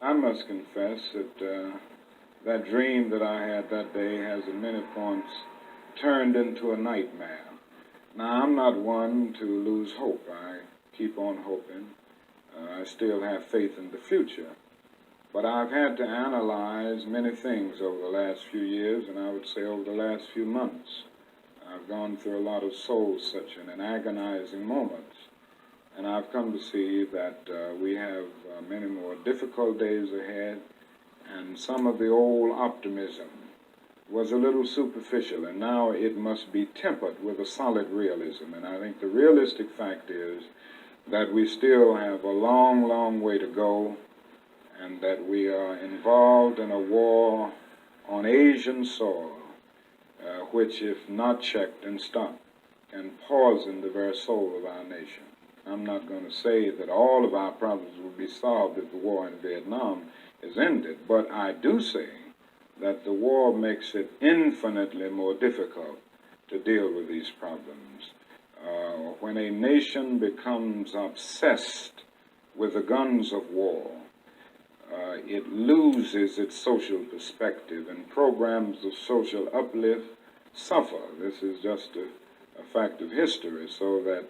I must confess that that dream that I had that day has at many points turned into a nightmare. Now, I'm not one to lose hope. I keep on hoping. I still have faith in the future. But I've had to analyze many things over the last few years, and I would say over the last few months. I've gone through a lot of soul-searching and agonizing moments, and I've come to see that we have many more difficult days ahead, and some of the old optimism was a little superficial, and now it must be tempered with a solid realism. And I think the realistic fact is that we still have a long, long way to go, and that we are involved in a war on Asian soil, which, if not checked and stopped, can poison the very soul of our nation. I'm not going to say that all of our problems will be solved if the war in Vietnam is ended, but I do say that the war makes it infinitely more difficult to deal with these problems. When a nation becomes obsessed with the guns of war, it loses its social perspective, and programs of social uplift suffer. This is just a fact of history, so that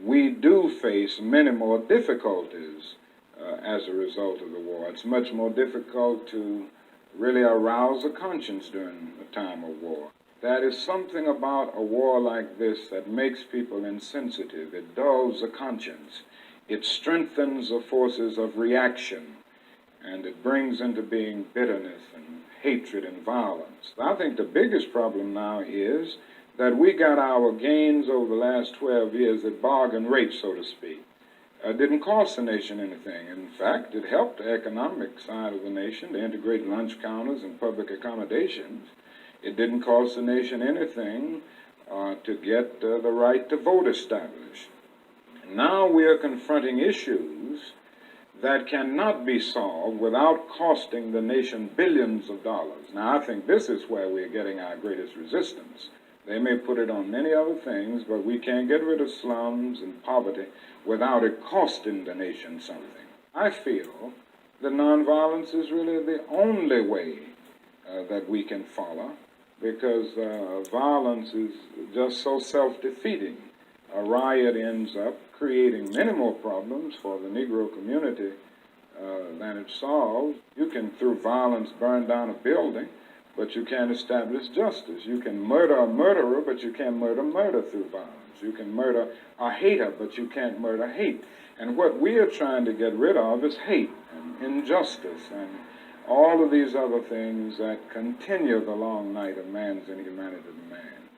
we do face many more difficulties as a result of the war. It's much more difficult to really arouse a conscience during a time of war. There is something about a war like this that makes people insensitive. It dulls the conscience. It strengthens the forces of reaction, and it brings into being bitterness and hatred and violence. I think the biggest problem now is that we got our gains over the last 12 years at bargain rate, so to speak. It didn't cost the nation anything. In fact, it helped the economic side of the nation to integrate lunch counters and public accommodations. It didn't cost the nation anything to get the right to vote established. Now we are confronting issues that cannot be solved without costing the nation billions of dollars. Now, I think this is where we're getting our greatest resistance. They may put it on many other things, but we can't get rid of slums and poverty without it costing the nation something. I feel that nonviolence is really the only way that we can follow, because violence is just so self-defeating. A riot ends up creating many more problems for the Negro community than it solves. You can, through violence, burn down a building, but you can't establish justice. You can murder a murderer, but you can't murder through violence. You can murder a hater, but you can't murder hate. And what we are trying to get rid of is hate and injustice and all of these other things that continue the long night of man's inhumanity to man.